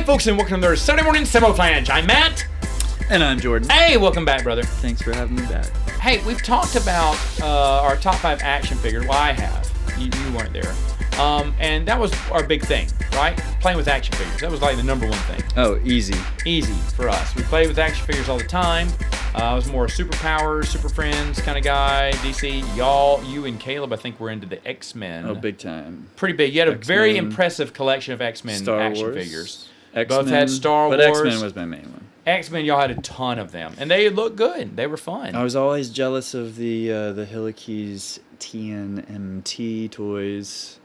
folks, and welcome to their Sunday morning Samoflange. I'm Matt. And I'm Jordan. Hey, welcome back, brother. Thanks for having me back. Hey, we've talked about our top 5 action figures. Well, I have. You weren't there. And that was our big thing, right? Playing with action figures. That was like the number one thing. Oh, easy. Easy for us. We played with action figures all the time. I was more a Superpowers, Super Friends kind of guy. DC, you and Caleb, I think, were into the X-Men. Oh, big time. Pretty big. You had a X-Men, very impressive collection of X-Men Star action Wars, figures. X-Men, Both had Star Wars. But X-Men was my main one. X-Men, y'all had a ton of them, and they looked good. They were fun. I was always jealous of the Hillikies TNMT toys.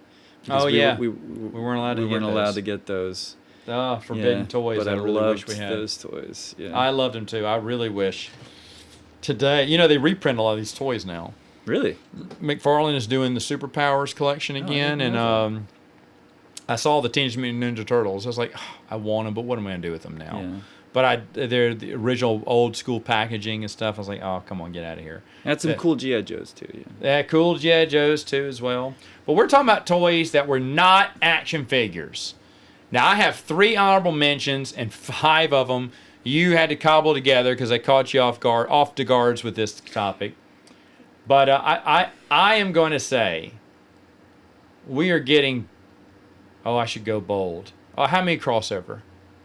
Oh, yeah. We weren't allowed to we get weren't those. allowed to get those. Oh, forbidden toys. But I really loved wish we had those toys. Yeah. I loved them too. I really wish. Today, they reprint a lot of these toys now. Really? McFarlane is doing the Superpowers collection again, and I saw the Teenage Mutant Ninja Turtles. I was like, oh, I want them, but what am I going to do with them now? Yeah. But they're the original old school packaging and stuff. I was like, oh, come on, get out of here. Had some cool G.I. Joes too. Yeah. Yeah, cool G.I. Joes too as well. But we're talking about toys that were not action figures. Now, I have 3 honorable mentions, and 5 of them you had to cobble together because I caught you off the guards with this topic. But I am going to say we are getting. Oh, I should go bold. Oh, how many crossover,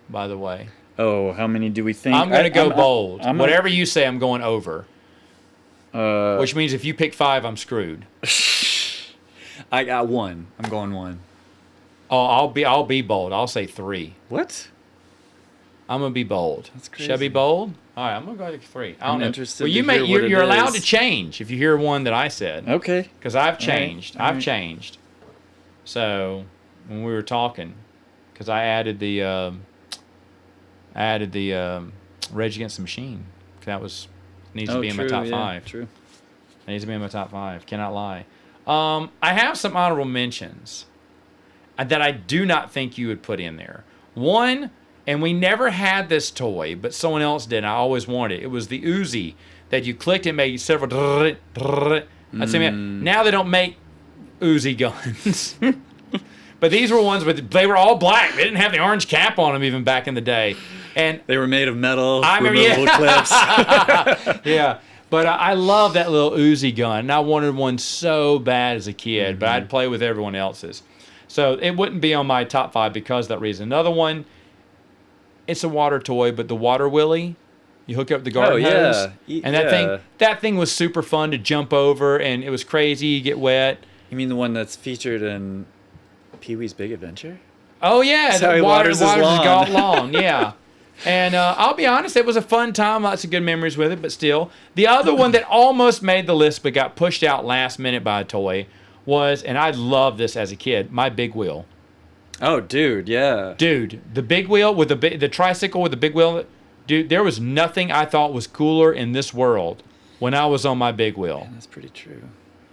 by the way? Oh, how many do we think? I'm going to go bold. I'm Whatever you say, I'm going over. Which means if you pick 5, I'm screwed. I got 1. I'm going 1. Oh, I'll be bold. I'll say 3. What? I'm gonna be bold. That's crazy. Should I be bold? All right, I'm gonna go with 3. I don't I'm know. interested Well, to hear what it you're allowed is. to change if you hear one that I said. Okay. Because I've changed. All right. I've changed. So when we were talking, because I added the Rage Against the Machine. That needs to be in my top 5. True. That needs to be in my top 5. Cannot lie. I have some honorable mentions that I do not think you would put in there. One, and we never had this toy, but someone else did. And I always wanted it. It was the Uzi that you clicked and made several. I'd say, man, now they don't make Uzi guns. But these were ones they were all black. They didn't have the orange cap on them even back in the day. And They were made of metal. I remember, removable clips. yeah. But I love that little Uzi gun. And I wanted one so bad as a kid, but I'd play with everyone else's. So it wouldn't be on my top 5 because of that reason. Another one, it's a water toy, but the Water Willy, you hook up the garden hose. And that thing was super fun to jump over, and it was crazy. You get wet. You mean the one that's featured in Pee-wee's Big Adventure? Oh, yeah. That's how he waters his lawn. Yeah. And I'll be honest, it was a fun time. Lots of good memories with it, but still. The other one that almost made the list but got pushed out last minute by a toy was, and I loved this as a kid, my Big Wheel. Oh, dude, yeah. Dude, the Big Wheel with the tricycle with the big wheel. Dude, there was nothing I thought was cooler in this world when I was on my Big Wheel. Man, that's pretty true.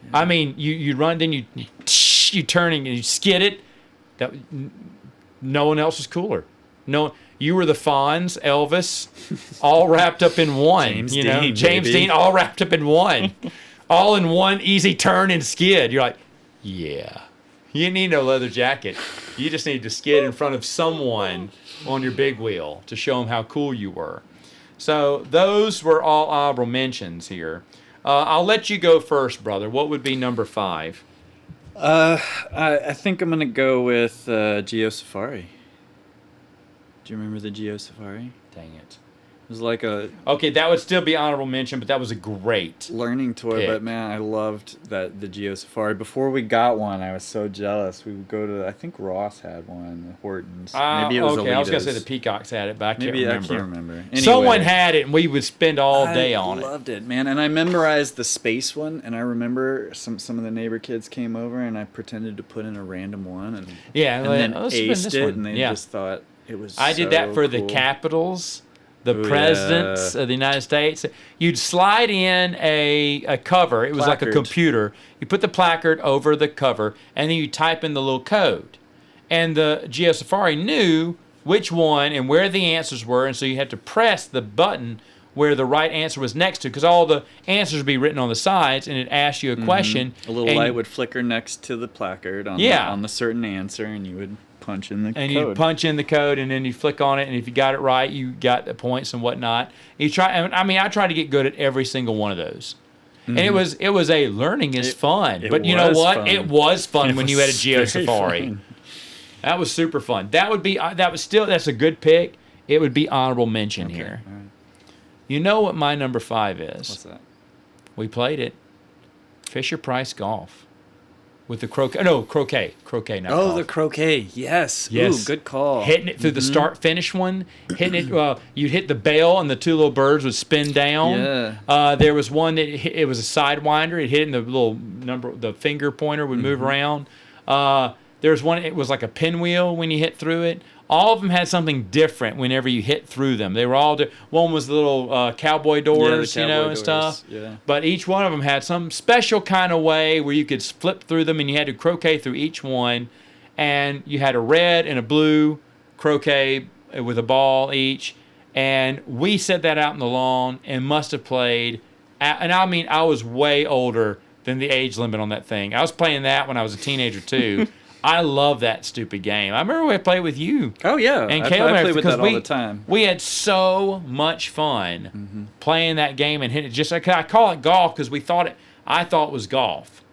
Yeah. I mean, you run, then you turn and you skid it. No one else was cooler. No, you were the Fonz, Elvis, all wrapped up in one. James Dean, all wrapped up in one, all in one easy turn and skid. You're like, yeah. You need no leather jacket. You just need to skid in front of someone on your Big Wheel to show them how cool you were. So those were all honorable mentions here. I'll let you go first, brother. What would be number 5? I think I'm going to go with Geo Safari. Do you remember the Geo Safari? Dang it. It was like a... Okay, that would still be honorable mention, but that was a great learning toy, pick. But man, I loved the Geo Safari. Before we got one, I was so jealous. We would go to, I think Ross had one, Hortons. Maybe it was okay, Alitas. I was going to say the Peacocks had it, but I can't remember. Anyway, someone had it, and we would spend all day on it. I loved it, man. And I memorized the space one, and I remember some of the neighbor kids came over, and I pretended to put in a random one, and then aced it, and they just thought it was I did that for the Capitals. The presidents of the United States. You'd slide in a cover. It was like a computer. You put the placard over the cover, and then you type in the little code. And the Geo Safari knew which one and where the answers were, and so you had to press the button where the right answer was next to, because all the answers would be written on the sides, and it asked you a question. A little light would flicker next to the placard on the certain answer, and you would punch in the code. And you punch in the code, and then you flick on it, and if you got it right, you got the points and whatnot. I tried to get good at every single one of those. And it was a learning is fun. But you know what? Fun. It was fun when you had a Geo Safari. Fun. That was super fun. That's a good pick. It would be honorable mention here. Right. You know what my number 5 is? What's that? We played it. Fisher-Price Golf. With the croquet. No, croquet. Croquet, not golf. The croquet. Yes. Ooh, good call. Hitting it through the start-finish one. Hitting it. You'd hit the bail, and the two little birds would spin down. Yeah. There was one that it was a sidewinder. It hit in the little number. The finger pointer would move around. There was one. It was like a pinwheel when you hit through it. All of them had something different whenever you hit through them. They were all one was the little cowboy doors, and stuff. Yeah. But each one of them had some special kind of way where you could flip through them, and you had to croquet through each one. And you had a red and a blue croquet with a ball each. And we set that out in the lawn and must have played. And I mean, I was way older than the age limit on that thing. I was playing that when I was a teenager too. I love that stupid game. I remember we played with you. Oh, yeah. And I play with that all the time. We had so much fun playing that game and hitting it. I call it golf because I thought it was golf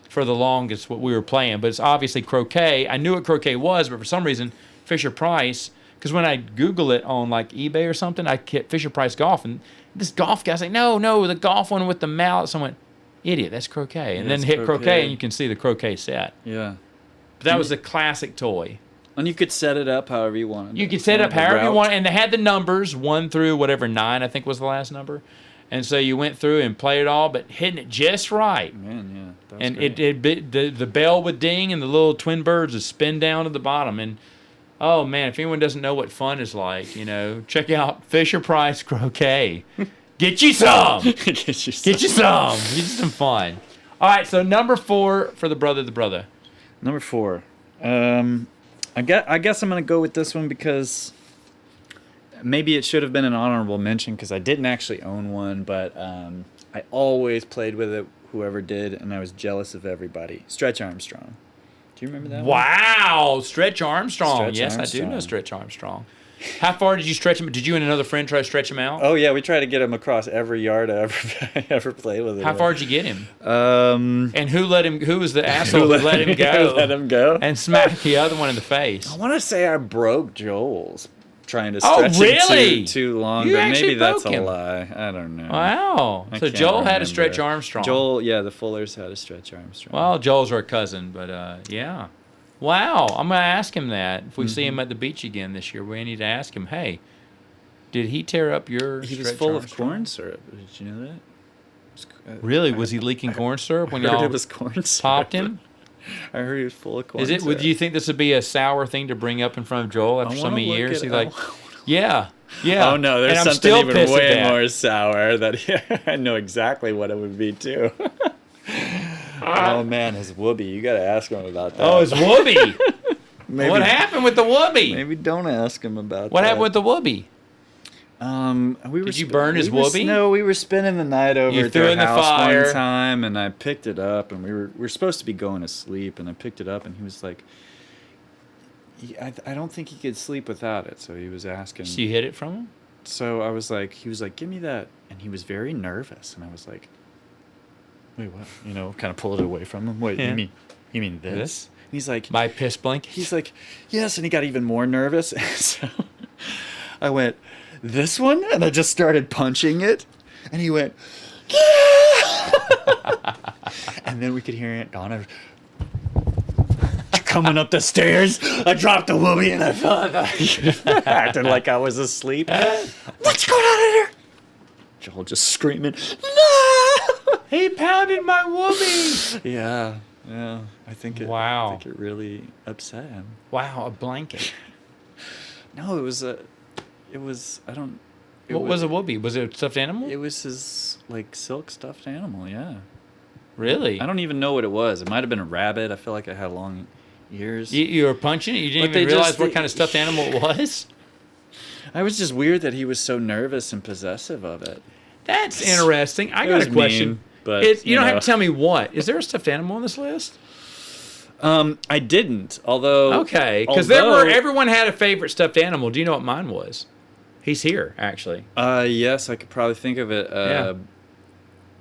for the longest what we were playing. But it's obviously croquet. I knew what croquet was, but for some reason, Fisher-Price, because when I Google it on like eBay or something, I hit Fisher-Price Golf. And this golf guy's like, no, the golf one with the mallet. So I went, idiot, that's croquet. And then hit croquet, and you can see the croquet set. Yeah. But that was a classic toy. And you could set it up however you wanted. You could set it up however you want, and they had the numbers 1 through whatever 9 I think was the last number, and so you went through and played it all, but hitting it just right. Man, yeah. And the bell would ding, and the little twin birds would spin down to the bottom, and oh man, if anyone doesn't know what fun is like, check out Fisher-Price Croquet. Get you some. Get you some. Get you some fun. All right, so number 4 for the brother. Number 4. I guess I'm going to go with this one because maybe it should have been an honorable mention because I didn't actually own one, but I always played with it, whoever did, and I was jealous of everybody. Stretch Armstrong. Do you remember that one? Wow, Stretch Armstrong. Yes, I do know Stretch Armstrong. How far did you stretch him? Did you and another friend try to stretch him out? Oh, yeah. We tried to get him across every yard I ever played with him. How far did you get him? And who was the asshole who let him go? Let him go? And smacked the other one in the face. I want to say I broke Joel's trying to stretch him too long, but maybe that's a lie. I don't know. Wow. So Joel had a Stretch Armstrong. Joel, yeah, the Fullers had a Stretch Armstrong. Well, Joel's our cousin, but yeah. Wow, I'm going to ask him that. If we see him at the beach again this year, we need to ask him, hey, did he tear up your He was full of corn syrup. Did you know that? Really? Was he leaking corn syrup when y'all it was corn syrup. popped him? I heard he was full of corn syrup. Do you think this would be a sour thing to bring up in front of Joel after so many years? He's like, yeah. Oh, no, there's something even way more sour that I know exactly what it would be, too. Oh, man, his whoopee. You got to ask him about that. Oh, his whoopee. What happened with the whoopee? Maybe don't ask him about that. What happened with the whoopee? Did you burn his whoopee? No, we were spending the night over at their house one time, and I picked it up, and we were supposed to be going to sleep, and I picked it up, and he was like, I don't think he could sleep without it, so he was asking. So you hid it from him? So he was like, give me that, and he was very nervous, and I was like, wait, what? Kind of pull it away from him. Wait, you mean this? And he's like, my piss blanket? He's like, yes, and he got even more nervous, so I went, this one? And I just started punching it, and he went, yeah! And then we could hear Aunt Donna coming up the stairs. I dropped the whoopee, and I fell acting like I was asleep. What's going on in here? Joel just screaming, no! He pounded my whoopee! Yeah. I think it really upset him. Wow, a blanket. No, it was a whoopee? Was it a stuffed animal? It was his silk stuffed animal, yeah. Really? I don't even know what it was. It might have been a rabbit. I feel like it had long ears. You were punching it? You didn't even realize what kind of stuffed animal it was? I was just weird that he was so nervous and possessive of it. That's interesting. I got a question. But you don't have to tell me what. Is there a stuffed animal on this list? I didn't. Although Okay, because everyone had a favorite stuffed animal. Do you know what mine was? He's here, actually. Yes, I could probably think of it. Yeah.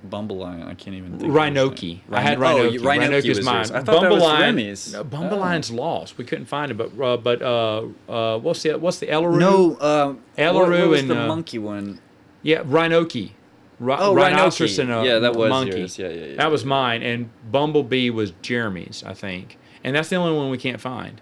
Bumbleline. I can't even think. Rhinoki. I had Rhinoki. Rhinoki was mine. I thought that was Remy's. No, Bumbleline's lost. We couldn't find it. But what's the Elaroo? No. Elaroo what was and the monkey one? Yeah, Rhinoki. Rhinoceros and Rhinoki. Yeah, that was monkey. yours. Yeah. That was mine, and Bumblebee was Jeremy's, I think, and that's the only one we can't find.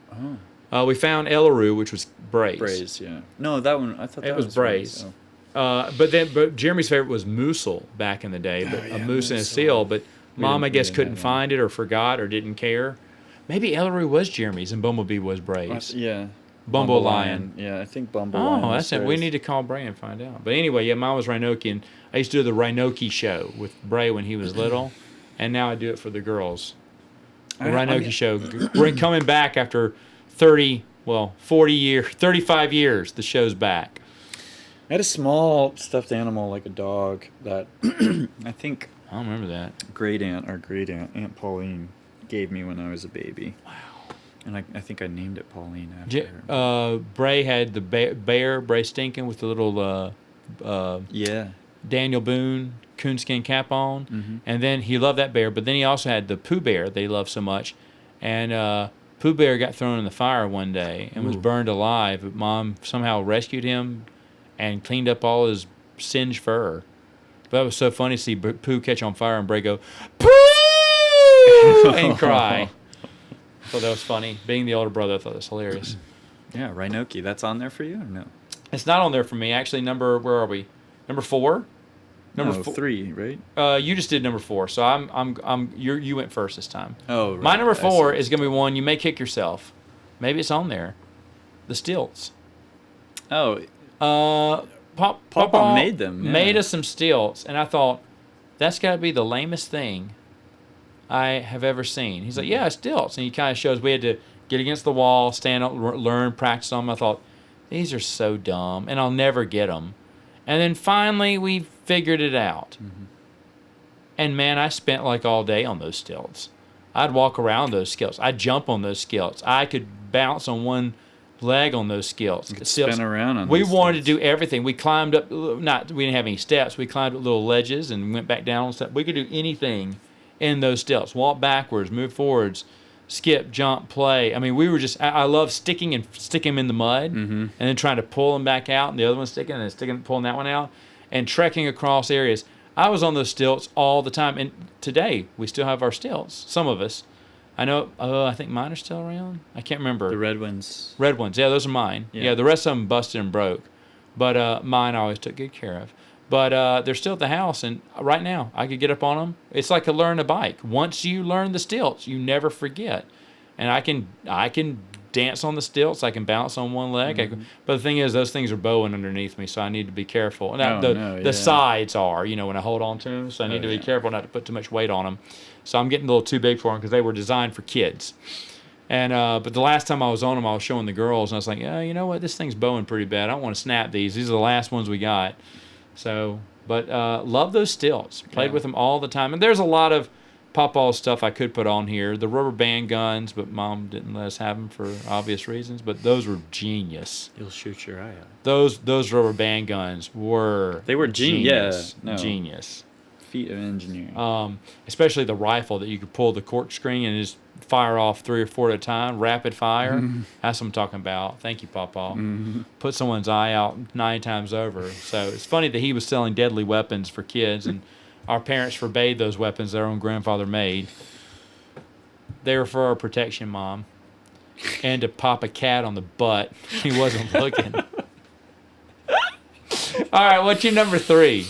We found Elaroo, which was Bray's. Bray's, yeah. No, that one. I thought that was Bray's. But Jeremy's favorite was Moosel back in the day, but a moose and a seal. But Mom, I guess, couldn't find it or forgot or didn't care. Maybe Elaroo was Jeremy's and Bumblebee was Bray's. Yeah. Bumble Lion. Yeah, I think Bumble Lion. Oh, that's it. We need to call Bray and find out. But anyway, yeah, mine was Rhinoki, and I used to do the Rhinoki show with Bray when he was little, and now I do it for the girls. The Rhinoki show. We're coming back after 35 years. The show's back. I had a small stuffed animal, like a dog, that I think I don't remember that. great aunt, Aunt Pauline, gave me when I was a baby. Wow. And I think I named it Pauline after her. Bray had the bear, Bray Stinkin' with the little Daniel Boone coonskin cap on. Mm-hmm. And then he loved that bear, but then he also had the Pooh Bear they loved so much. And Pooh Bear got thrown in the fire one day and was burned alive, but Mom somehow rescued him and cleaned up all his singed fur. But that was so funny to see Pooh catch on fire and Bray go, Pooh! and cry. I thought that was funny. Being the older brother, I thought that was hilarious. Yeah, Rhinoki. That's on there for you or no? It's not on there for me. Actually, where are we? Number 4? Number 3, right? You just did number 4, so you went first this time. Oh, right. My number 4 is gonna be one you may kick yourself. Maybe it's on there. The stilts. Oh. Papa made them. Yeah. Made us some stilts, and I thought that's got to be the lamest thing I have ever seen. He's like, yeah, stilts, and he kind of shows we had to get against the wall, stand up, learn, practice on them. I thought these are so dumb, and I'll never get them. And then finally we figured it out. Mm-hmm. And man, I spent like all day on those stilts. I'd walk around those stilts. I'd jump on those stilts. I could bounce on one leg on those stilts. You could spin around on We those wanted stilts. to do everything. We climbed up, we didn't have any steps. We climbed up little ledges and went back down on steps. We could do anything in those stilts. Walk backwards, move forwards, skip, jump, play. I mean, we were just, I love sticking them in the mud and then trying to pull them back out and the other one sticking and then pulling that one out and trekking across areas. I was on those stilts all the time. And today, we still have our stilts, some of us. I know, I think mine are still around. I can't remember. The red ones. Red ones, yeah, those are mine. Yeah, the rest of them busted and broke. But mine I always took good care of. But they're still at the house, and right now, I could get up on them. It's like learn a bike. Once you learn the stilts, you never forget. And I can dance on the stilts. I can bounce on one leg. But the thing is, those things are bowing underneath me, so I need to be careful. Now, the sides are, when I hold on to them, so I need to be careful not to put too much weight on them. So I'm getting a little too big for them because they were designed for kids. And but the last time I was on them, I was showing the girls, and I was like, yeah, you know what? This thing's bowing pretty bad. I don't want to snap these. These are the last ones we got. So, but love those stilts. Played with them all the time. And there's a lot of Pawpaw's stuff I could put on here. The rubber band guns, but Mom didn't let us have them for obvious reasons. But those were genius. You'll shoot your eye out. Those rubber band guns were genius. Yeah, no. Genius. Feat of engineering. Especially the rifle that you could pull the corkscreen and just fire off 3 or 4 at a time, rapid fire. That's what I'm talking about. Thank you, Pawpaw. Put someone's eye out 9 times over. So it's funny that he was selling deadly weapons for kids, and our parents forbade those weapons their own grandfather made. They were for our protection, Mom, and to pop a cat on the butt. He wasn't looking. All right, what's your number 3?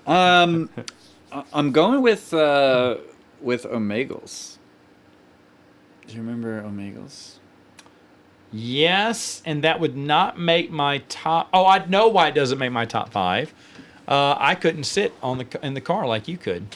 I'm going with Omegles. Do you remember Omegles? Yes, and that would not make my top. Oh, I know why it doesn't make my top 5. I couldn't sit in the car like you could.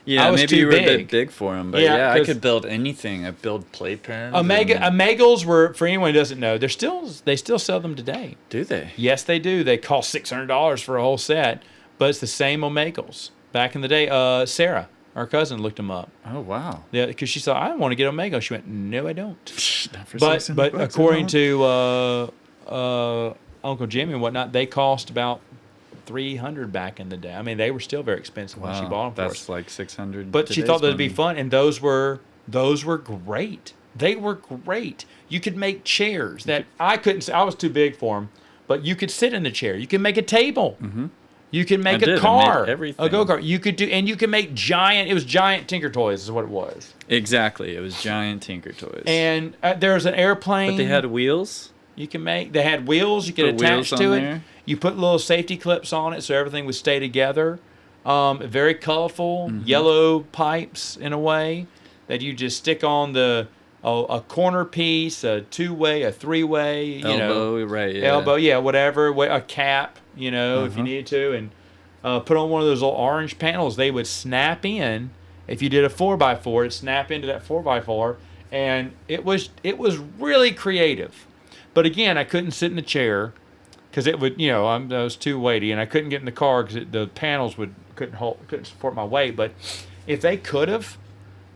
Yeah, I was maybe too you were big. a bit big for them, but yeah, I could build anything. I build playpens. Omegles were, for anyone who doesn't know, they still sell them today. Do they? Yes, they do. They cost $600 for a whole set, but it's the same Omegles. Back in the day, Sarah our cousin, looked them up. Oh, wow. Yeah, because she said, I want to get Omega. She went, no, I don't. Not for But $600, according I to Uncle Jimmy and whatnot, they cost about $300 back in the day. I mean, they were still very expensive when she bought them for us. That's like $600. But she thought that'd be fun, and those were great. They were great. You could make chairs that I couldn't. I was too big for them, but you could sit in the chair. You can make a table. Mm-hmm. You can make a car, a go-kart. You could do, and you can make giant. It was giant Tinker Toys, is what it was. Exactly, it was giant Tinker Toys. And there was an airplane. But they had wheels. You can make. They had wheels. You could attach to it. You put little safety clips on it so everything would stay together. Very colorful, yellow pipes in a way that you just stick on a corner piece, a two-way, a three-way, elbow, right? Yeah. Elbow, yeah, whatever. A cap, if you needed to, and put on one of those little orange panels. They would snap in. If you did a 4x4, it'd snap into that 4x4, and it was really creative. But again, I couldn't sit in the chair because it would, I was too weighty, and I couldn't get in the car because the panels couldn't support my weight. But if they could have,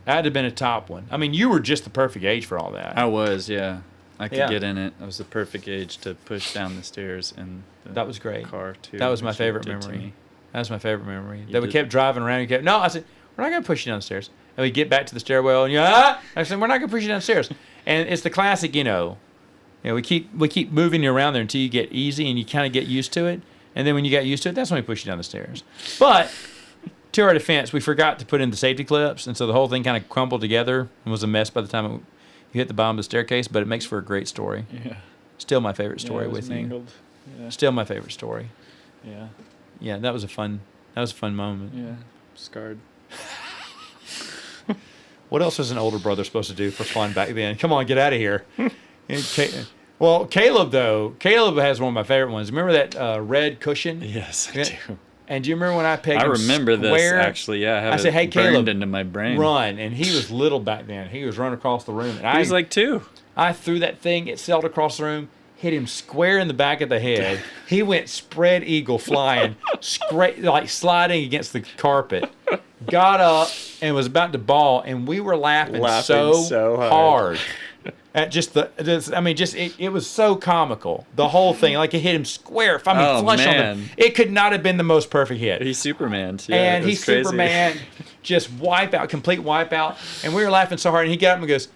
that'd have been a top one. I mean, you were just the perfect age for all that. I was, yeah. I could get in it. I was the perfect age to push down the stairs in the that was great. car too. That was my favorite memory. That was my favorite memory. That we kept driving around. No, I said, we're not going to push you downstairs. And we get back to the stairwell, and I said, we're not going to push you downstairs. And it's the classic, we keep moving you around there until you get easy and you kind of get used to it. And then when you got used to it, that's when we push you down the stairs. But to our defense, we forgot to put in the safety clips, and so the whole thing kind of crumbled together and was a mess by the time you hit the bottom of the staircase. But it makes for a great story. Yeah. Still my favorite story with mangled. you. Yeah. Still my favorite story. Yeah. Yeah, that was a fun moment. Yeah. Scarred. What else was an older brother supposed to do for fun back then? Come on, get out of here. Well, Caleb has one of my favorite ones. Remember that red cushion? Yes, I do. And do you remember when I pegged him remember square? This, actually. Yeah, I said, hey, burned Caleb, into my brain. Run. And he was little back then. He was running across the room. And he was like 2. I threw that thing. It sailed across the room, hit him square in the back of the head. He went spread eagle flying, like sliding against the carpet. Got up and was about to bawl, and we were laughing so hard. At it was so comical. The whole thing, like it hit him square. Flush on him. It could not have been the most perfect hit. He's Superman. Yeah, and he's crazy. Superman, just complete wipeout. And we were laughing so hard, and he got up and goes,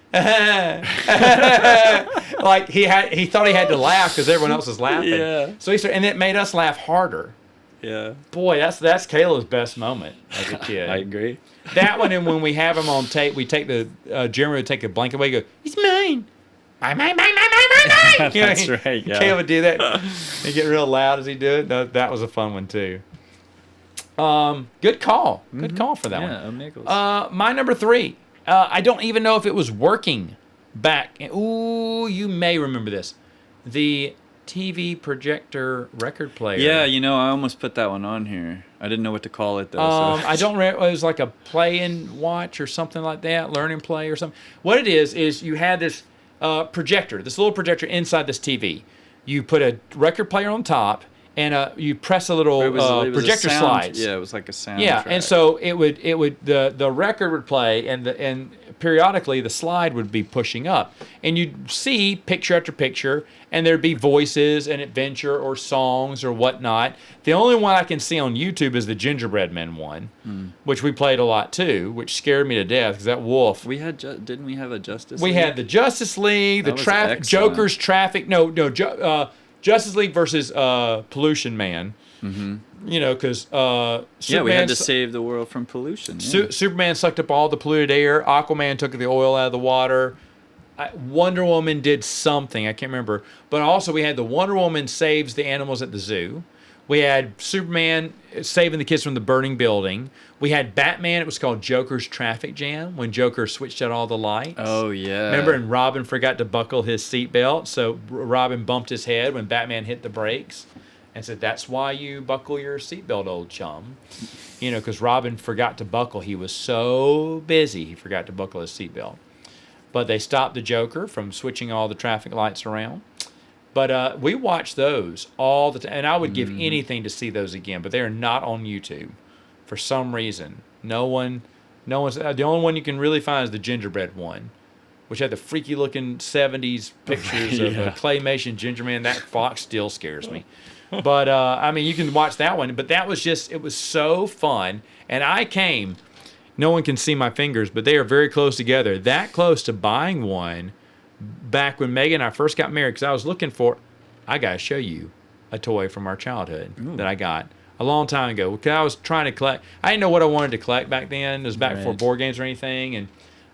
like he thought he had to laugh because everyone else was laughing. Yeah. So he started, and it made us laugh harder. Yeah. Boy, that's Caleb's best moment as a kid. I agree. That one, and when we have him on tape, we take Jeremy would take the blanket away and go, he's mine. Mine. That's right, yeah. Caleb would do that. He'd get real loud as he do it. That was a fun one, too. Good call. Good call for that one. Yeah, my number 3. I don't even know if it was working back. Ooh, you may remember this. The TV projector record player. Yeah, I almost put that one on here. I didn't know what to call it, though. I don't remember. It was like a play and watch or something like that, learn and play or something. What it is you had this projector, this little projector inside this TV. You put a record player on top, and you press a little projector slides. Yeah, it was like a sound. Yeah, track. and so it would the record would play, and periodically the slide would be pushing up, and you'd see picture after picture, and there'd be voices and adventure or songs or whatnot. The only one I can see on YouTube is the Gingerbread Men one, which we played a lot too, which scared me to death because that wolf. We had didn't we have a Justice League? We had the Justice League, the Joker's Traffic. Justice League versus Pollution Man. Mm-hmm. Because we had to save the world from pollution. Yeah. Superman sucked up all the polluted air. Aquaman took the oil out of the water. Wonder Woman did something. I can't remember. But also we had the Wonder Woman saves the animals at the zoo. We had Superman saving the kids from the burning building. We had Batman. It was called Joker's Traffic Jam when Joker switched out all the lights. Oh, yeah. Remember? And Robin forgot to buckle his seatbelt. So Robin bumped his head when Batman hit the brakes and said, that's why you buckle your seatbelt, old chum. Because Robin forgot to buckle. He was so busy, he forgot to buckle his seatbelt. But they stopped the Joker from switching all the traffic lights around. But we watched those all the time, and I would give anything to see those again. But they are not on YouTube for some reason. No one No one's the only one you can really find is the gingerbread one, which had the freaky looking 70s pictures of a claymation ginger man. That fox still scares me. But I mean, you can watch that one. But that was it was so fun. And I came. No one can see my fingers, but they are very close together. That close to buying one back when Megan and I first got married, because I was looking for. I gotta show you a toy from our childhood that I got a long time ago. Because I was trying to collect. I didn't know what I wanted to collect back then. It was back before board games or anything, and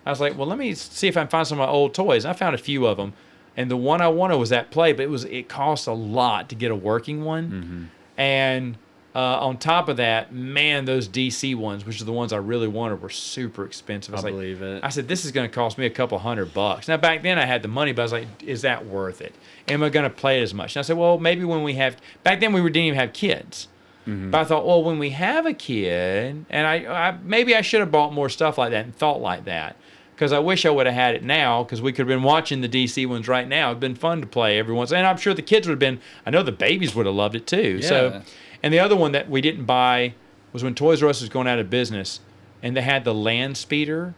I was like, well, let me see if I can find some of my old toys. I found a few of them, and the one I wanted was that play, but it cost a lot to get a working one, and on top of that, man, those DC ones, which are the ones I really wanted, were super expensive. I believe it. I said, this is going to cost me a couple $100. Now, back then I had the money, but I was like, is that worth it? Am I going to play it as much? And I said, well, maybe when we have, back then we didn't even have kids. But I thought, well, when we have a kid, and I maybe I should have bought more stuff like that and thought like that. Because I wish I would have had it now, because we could have been watching the DC ones right now. It'd been fun to play every once. And I'm sure the kids would have been, I know the babies would have loved it too. Yeah. So, and the other one that we didn't buy was when Toys R Us was going out of business, and they had the Land Speeder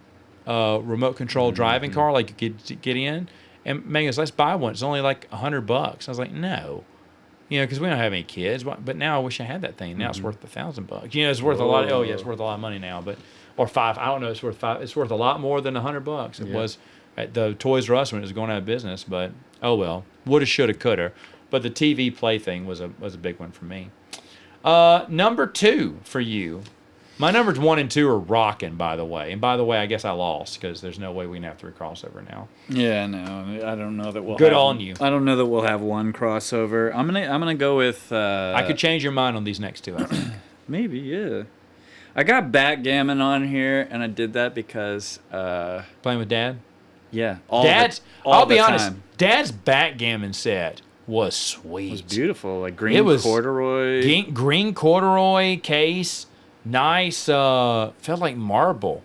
remote control driving car, like you could get in. And Megan goes, let's buy one. It's only like $100. I was like, no. Because we don't have any kids. But now I wish I had that thing. Now it's worth $1,000. It's worth a lot. Oh yeah, it's worth a lot of money now. But or $5. I don't know. It's worth $5. It's worth a lot more than $100. It was at the Toys R Us when it was going out of business. But oh well, woulda, shoulda, coulda. But the TV play thing was a big one for me. Number 2 for you. My numbers 1 and 2 are rocking, by the way. And by the way, I guess I lost because there's no way we can have 3 crossover now. Yeah, no, I don't know that we'll. Good on you. I don't know that we'll have one crossover. I'm gonna go with. I could change your mind on these next 2. I think. Maybe, yeah. I got backgammon on here, and I did that because. Playing with Dad. Yeah, I'll be honest. Dad's backgammon set was sweet. It was beautiful, like green corduroy. Green corduroy case. Nice, felt like marble.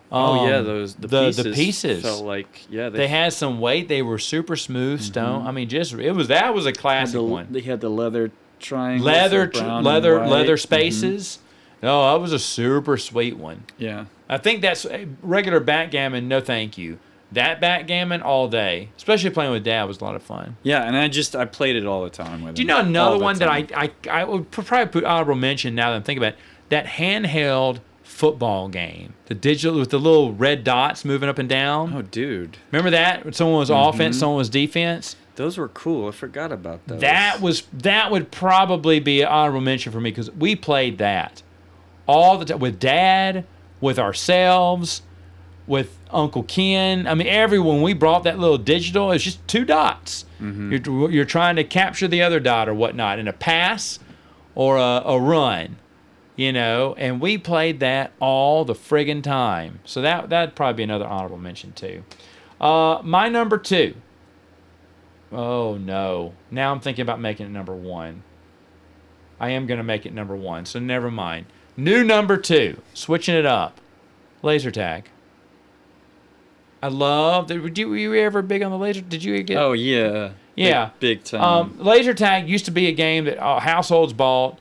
The pieces felt like they had some weight. They were super smooth stone. I mean, that was a classic one. They had the leather triangles, leather spaces. No, that was a super sweet one. Yeah, I think that's regular backgammon. No, thank you. That backgammon all day, especially playing with Dad, was a lot of fun. Yeah, and I played it all the time with him. Do you know another one that I would probably put honorable mention now that I'm thinking about it? That handheld football game, the digital with the little red dots moving up and down. Oh, dude! Remember that? When someone was offense, someone was defense. Those were cool. I forgot about those. That would probably be an honorable mention for me because we played that all the time with Dad, with ourselves, with Uncle Ken. I mean, everyone. We brought that little digital. It's just 2 dots. You're trying to capture the other dot or whatnot in a pass or a run. And we played that all the friggin' time. So that'd probably be another honorable mention too. My number 2. Oh no. Now I'm thinking about making it number 1. I am going to make it number 1, so never mind. New number 2. Switching it up. Laser tag. I love. Were you ever big on the laser? Did you get? Oh yeah. Yeah. Big time. Laser tag used to be a game that households bought.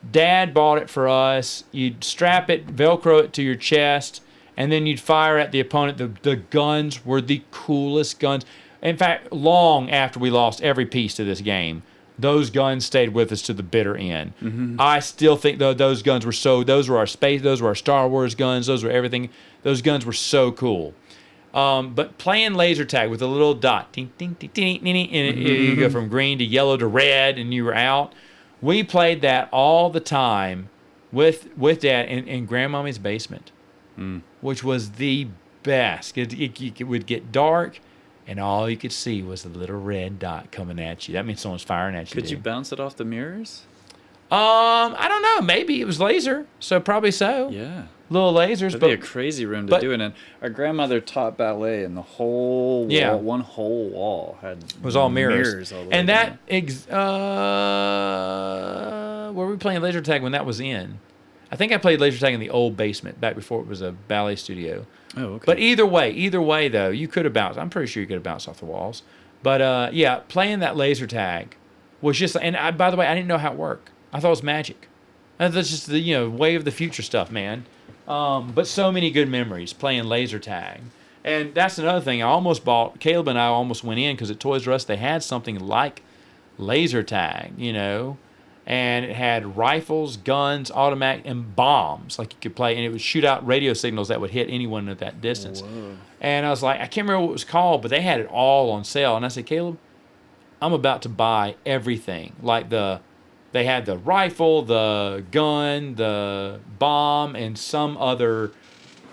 Dad bought it for us. You'd strap it, Velcro it to your chest, and then you'd fire at the opponent. The guns were the coolest guns. In fact, long after we lost every piece to this game, those guns stayed with us to the bitter end. I still think those guns were those were our space, those were our Star Wars guns, those were everything. Those guns were so cool. But playing laser tag with a little dot, ding, ding, ding, ding, ding, and you go from green to yellow to red, and you were out. We played that all the time with Dad in Grandmommy's basement, which was the best. It would get dark, and all you could see was a little red dot coming at you. That means someone's firing at you. Could you bounce it off the mirrors? I don't know. Maybe it was laser, so probably so. Yeah. Little lasers. That'd be a crazy room to do it in. Our grandmother taught ballet, and the whole wall, one whole wall was all mirrors all the way and down. Were we playing laser tag when that was in? I think I played laser tag in the old basement back before it was a ballet studio. Oh, okay. But either way though, you could have bounced. I'm pretty sure you could have bounced off the walls. But yeah, playing that laser tag was just. And by the way, I didn't know how it worked. I thought it was magic. That's just the way of the future stuff, man. But so many good memories playing laser tag. And that's another thing. Caleb and I almost went in because at Toys R Us they had something like laser tag, and it had rifles, guns, automatic, and bombs. Like you could play, and it would shoot out radio signals that would hit anyone at that distance. Whoa. And I was like, I can't remember what it was called, but they had it all on sale. And I said, Caleb, I'm about to buy everything. Like they had the rifle, the gun, the bomb, and some other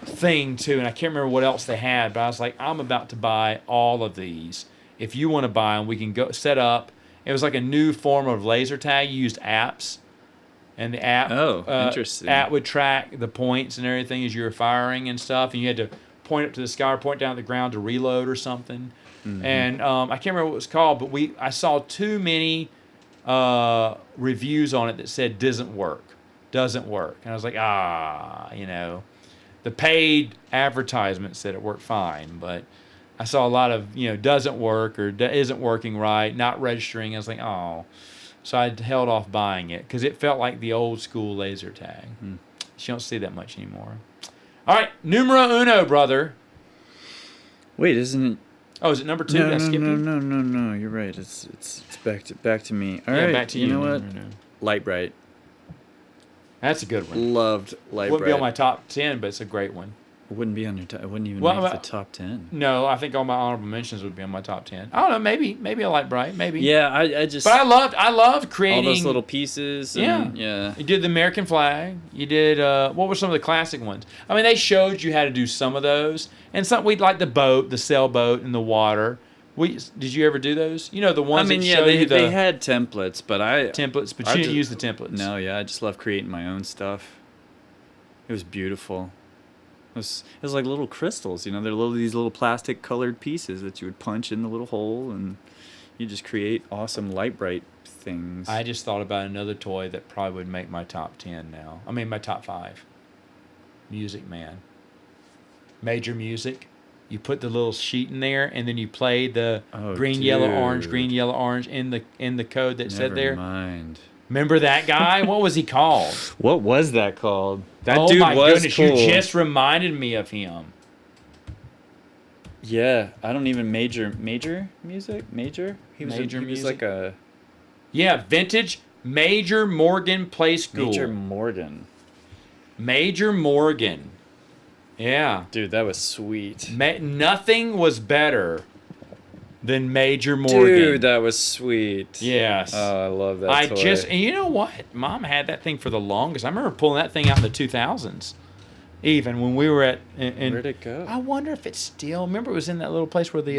thing too. And I can't remember what else they had, but I was like, I'm about to buy all of these. If you want to buy them, we can go set up. It was like a new form of laser tag. You used apps, and the app interesting. app would track the points and everything as you were firing and stuff. And you had to point up to the sky or point down at the ground to reload or something. Mm-hmm. And I can't remember what it was called, but I saw too many reviews on it that said doesn't work. And I was like, the paid advertisement said it worked fine, but I saw a lot of, doesn't work or isn't working right, not registering. I was like, oh. So I held off buying it because it felt like the old school laser tag. You don't see that much anymore. All right, numero uno, brother. Wait, isn't it? Oh, is it number 2? Did I skip you? No. You're right. It's back to me. All right. Back to you. You know what? Light Bright. That's a good one. Loved Light Bright. Wouldn't be on my top 10, but it's a great one. It wouldn't be on your. It wouldn't even make the top 10. No, I think all my honorable mentions would be on my top 10. I don't know. Maybe a Light Bright. Maybe. Yeah, I just. But I loved creating all those little pieces. Yeah. You did the American flag. You did. What were some of the classic ones? I mean, they showed you how to do some of those, and some we'd like the boat, the sailboat, in the water. Did you ever do those? The ones. I mean, they had templates, but you didn't use the templates. No, I just love creating my own stuff. It was beautiful. It was like little crystals, they're these little plastic colored pieces that you would punch in the little hole, and you just create awesome Light Bright things. I just thought about another toy that probably would make my top 10 now. I mean, my top 5. Music Man. Major Music. You put the little sheet in there, and then you play the green, yellow, orange in the code that said there. Never mind. Remember that guy? What was he called? What was that called? That dude was cool. Oh my goodness, you just reminded me of him. Yeah, I don't even major music. He was like a. Yeah, vintage Major Morgan Play School. Major Morgan. Yeah. Dude, that was sweet. Nothing was better than Major Morgan. Dude, that was sweet. Yes. Oh, I love that toy. And you know what? Mom had that thing for the longest. I remember pulling that thing out in the 2000s. Even when we were at... Where'd it go? I wonder if it's still... Remember it was in that little place where the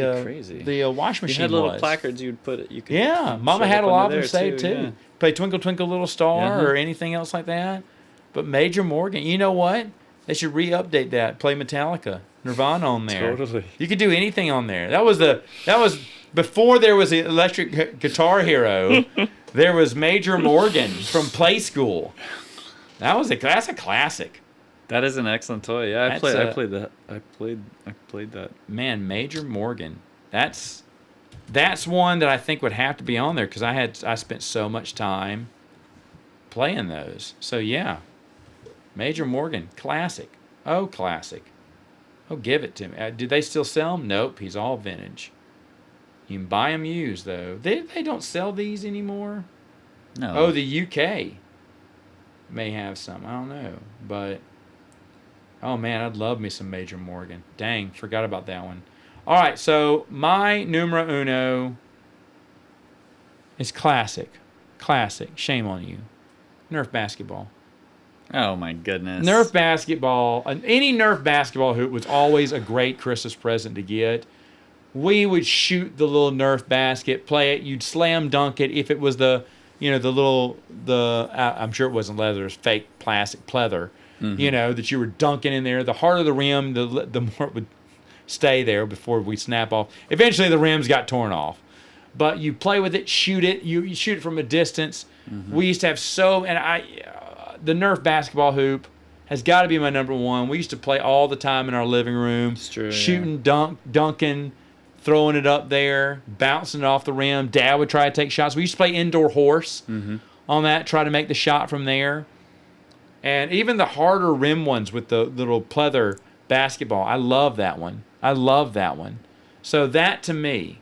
wash machine was. You had little placards you could Yeah. Mama had a lot of them saved too. Yeah. Play Twinkle Twinkle Little Star or anything else like that. But Major Morgan, you know what? They should re-update that. Play Metallica, Nirvana on there. Totally. You could do anything on there. That was before there was the Electric Guitar Hero. There was Major Morgan from Play School. That's a classic. That is an excellent toy. Yeah, I played that. I played that. Man, Major Morgan. That's one that I think would have to be on there because I spent so much time playing those. So yeah. Major Morgan, classic. Oh, classic. Oh, give it to me. Do they still sell them? Nope, he's all vintage. You can buy them used, though. They don't sell these anymore? No. Oh, the UK may have some. I don't know. But, oh, man, I'd love me some Major Morgan. Dang, forgot about that one. All right, so my numero uno is classic. Classic. Shame on you. Nerf basketball. Oh my goodness. Nerf basketball. Any Nerf basketball hoop was always a great Christmas present to get. We would shoot the little Nerf basket, play it. You'd slam dunk it if it was I'm sure it wasn't leather, it was fake plastic pleather, that you were dunking in there. The harder the rim, the more it would stay there before we snap off. Eventually the rims got torn off. But you play with it, shoot it. You shoot it from a distance. We used to have the Nerf basketball hoop has got to be my number one. We used to play all the time in our living room. It's true, shooting, dunking, throwing it up there, bouncing it off the rim. Dad would try to take shots. We used to play indoor horse on that, try to make the shot from there. And even the harder rim ones with the little pleather basketball, I love that one. I love that one. So that to me,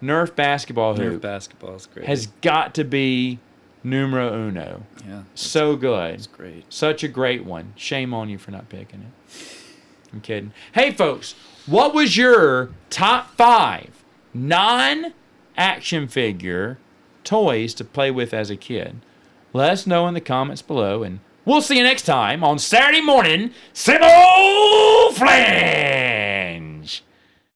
Nerf basketball hoop basketball is great. has got to be numero uno. Yeah. So good. It's great. Such a great one. Shame on you for not picking it. I'm kidding. Hey, folks, what was your top 5 non-action figure toys to play with as a kid? Let us know in the comments below, and we'll see you next time on Saturday Morning Samoflange.